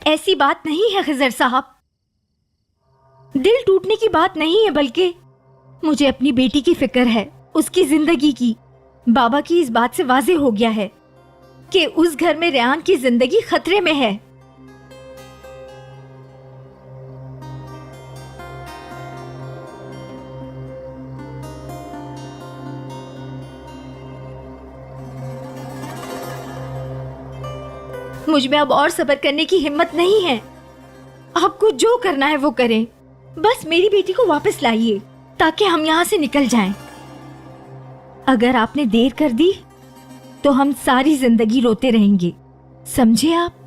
ऐसी बात नहीं है खिजर साहब, दिल टूटने की बात नहीं है, बल्कि मुझे अपनी बेटी की फिक्र है, उसकी जिंदगी की। बाबा की इस बात से वाज़ेह हो गया है कि उस घर में रेहान की जिंदगी खतरे में है। मुझ में अब और सब्र करने की हिम्मत नहीं है। आपको जो करना है वो करें, बस मेरी बेटी को वापस लाइए ताकि हम यहाँ से निकल जाएं। अगर आपने देर कर दी तो हम सारी जिंदगी रोते रहेंगे, समझे आप?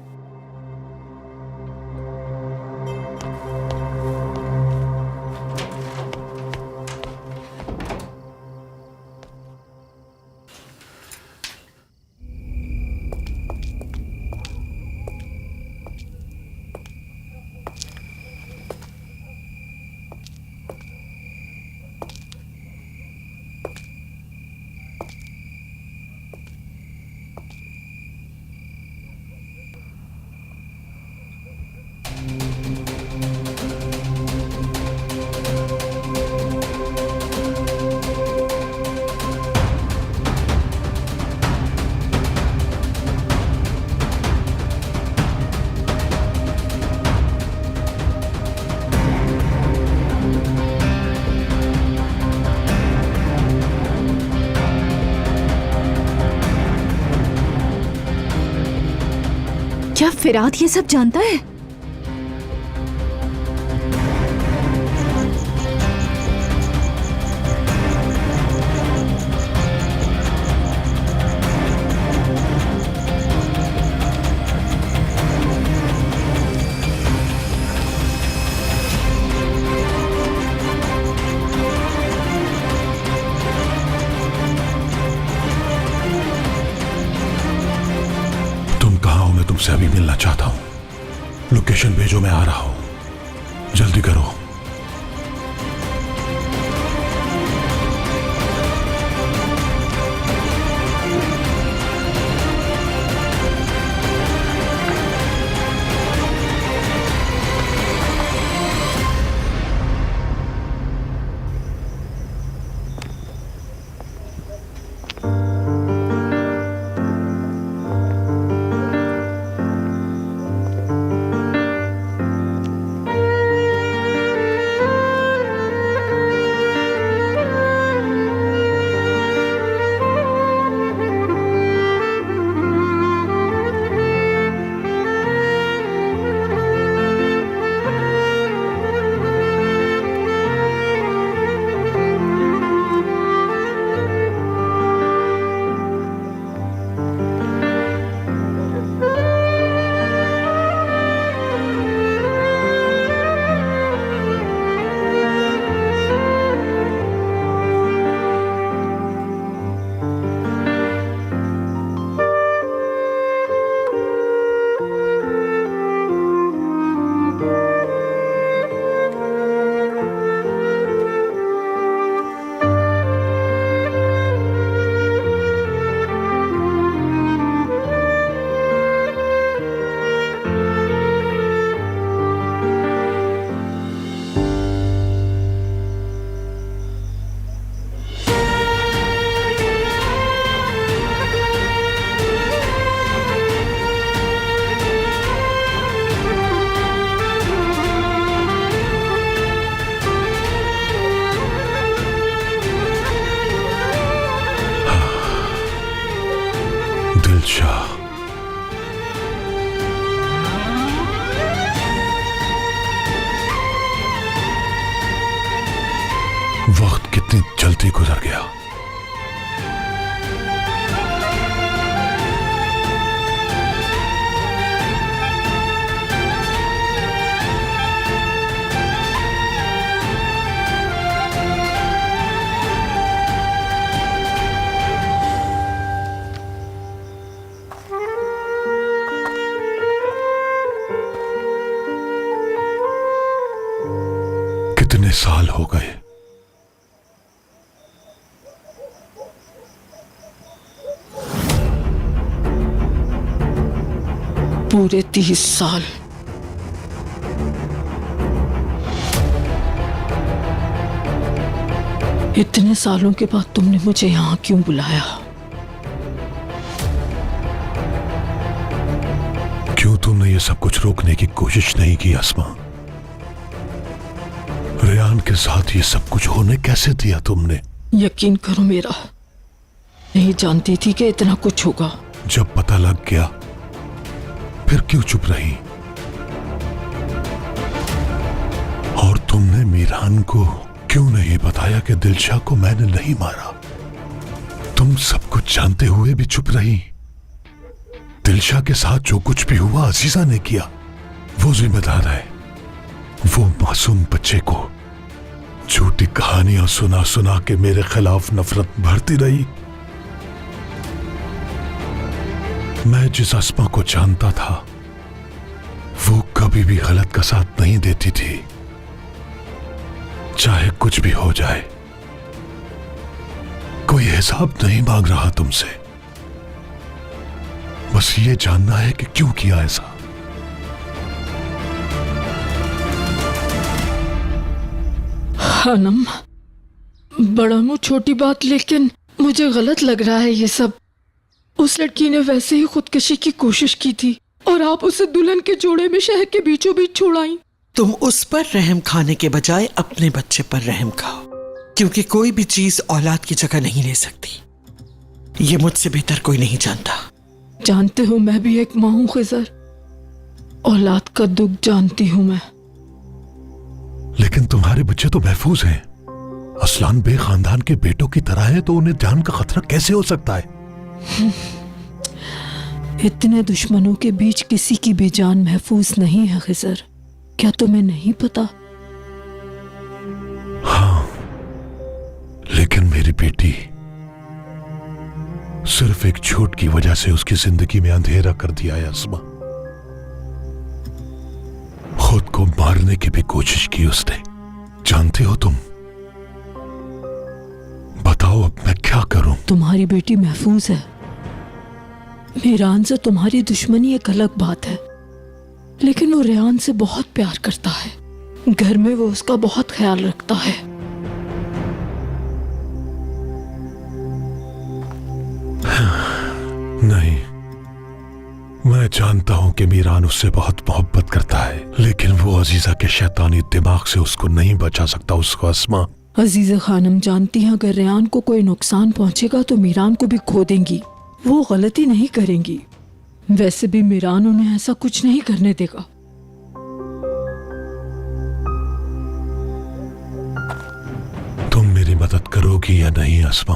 क्या फिराद ये सब जानता है? तुमसे अभी मिलना चाहता हूं। लोकेशन भेजो, मैं आ रहा हूं, जल्दी करो। दिलशाह, वक्त कितनी जल्दी गुजर गया। कितने साल हो गए। पूरे 30 साल। इतने सालों के बाद तुमने मुझे यहाँ क्यों बुलाया? क्यों तुमने ये सब कुछ रोकने की कोशिश नहीं की अस्मा? रेयान के साथ ये सब कुछ होने कैसे दिया तुमने? यकीन करो मेरा, नहीं जानती थी कि इतना कुछ होगा। जब पता लग गया फिर क्यों चुप रही? और तुमने मीरान को क्यों नहीं बताया कि दिलशाह को मैंने नहीं मारा? तुम सब कुछ जानते हुए भी चुप रही। दिलशाह के साथ जो कुछ भी हुआ अजीजा ने किया, वो जिम्मेदार है। वो मासूम बच्चे को झूठी कहानियां सुना सुना के मेरे खिलाफ नफरत भरती रही। मैं जिस अस्मा को जानता था वो कभी भी गलत का साथ नहीं देती थी, चाहे कुछ भी हो जाए। कोई हिसाब नहीं मांग रहा तुमसे, बस ये जानना है कि क्यों किया ऐसा। खानम, बड़ा मुंह छोटी बात, लेकिन मुझे गलत लग रहा है ये सब। उस लड़की ने वैसे ही खुदकशी की कोशिश की थी और आप उसे दुल्हन के जोड़े में शहर के बीचों बीच छोड़ाई। तुम उस पर रहम खाने के बजाय अपने बच्चे पर रहम खाओ, क्योंकि कोई भी चीज औलाद की जगह नहीं ले सकती। ये मुझसे बेहतर कोई नहीं जानता। जानते हो, मैं भी एक माँ हूं खिजर। औलाद का दुख जानती हूं मैं। लेकिन तुम्हारे बच्चे तो महफूज हैं। असलान बे खानदान के बेटों की तरह है, तो उन्हें जान का खतरा कैसे हो सकता है? इतने दुश्मनों के बीच किसी की भी जान महफूज नहीं है खिजर। क्या तुम्हें नहीं पता? हाँ, लेकिन मेरी बेटी, सिर्फ एक झूठ की वजह से उसकी जिंदगी में अंधेरा कर दिया है अस्मा। खुद को मारने की भी कोशिश की उसने। जानते हो तुम? बताओ अब मैं क्या करूं? तुम्हारी बेटी महफूज है। मीरान से तुम्हारी दुश्मनी एक अलग बात है, लेकिन वो रेयान से बहुत प्यार करता है। घर में वो उसका बहुत ख्याल रखता है। नहीं, मैं जानता हूं कि मीरान उससे बहुत मोहब्बत करता है, लेकिन वो अजीजा के शैतानी दिमाग से उसको नहीं बचा सकता। उसको अस्मा। अजीजा खानम जानती हैं, अगर रेयान को कोई नुकसान पहुंचेगा तो मीरान को भी खो देंगी। वो गलती नहीं करेंगी। वैसे भी मीरान उन्हें ऐसा कुछ नहीं करने देगा। तुम मेरी मदद करोगी या नहीं अस्मा?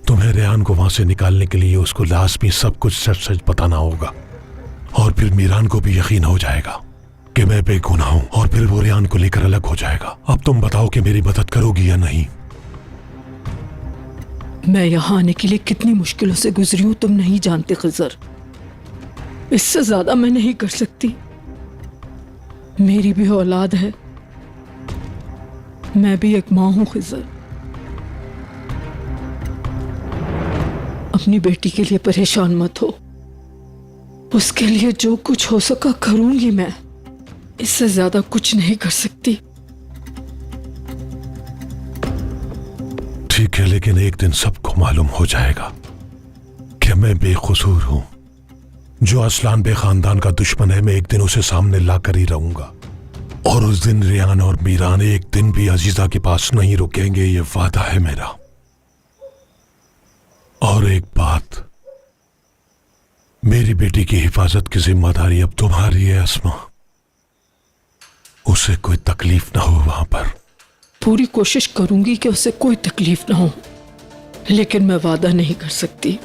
तुम्हें रेयान को वहां से निकालने के लिए उसको लाजमी सब कुछ सच सच बताना होगा, और फिर मीरान को भी यकीन हो जाएगा कि मैं बेगुनाह हूं, और फिर वो रेयान को लेकर अलग हो जाएगा। अब तुम बताओ कि मेरी मदद करोगी या नहीं? मैं यहाँ आने के लिए कितनी मुश्किलों से गुजरी हूं तुम नहीं जानते खिजर। इससे ज्यादा मैं नहीं कर सकती। मेरी भी औलाद है, मैं भी एक माँ हूं खिजर। अपनी बेटी के लिए परेशान मत हो। उसके लिए जो कुछ हो सका करूंगी मैं। इससे ज्यादा कुछ नहीं कर सकती। ठीक है, लेकिन एक दिन सबको मालूम हो जाएगा कि मैं बेकसूर हूं। जो असलान बे खानदान का दुश्मन है, मैं एक दिन उसे सामने लाकर ही रहूंगा, और उस दिन रेयान और मीरान एक दिन भी अजीजा के पास नहीं रुकेंगे। ये वादा है मेरा। और एक बात, मेरी बेटी की हिफाजत की जिम्मेदारी अब तुम्हारी है अस्मा। उसे कोई तकलीफ ना हो वहां पर। पूरी कोशिश करूंगी कि उसे कोई तकलीफ ना हो, लेकिन मैं वादा नहीं कर सकती।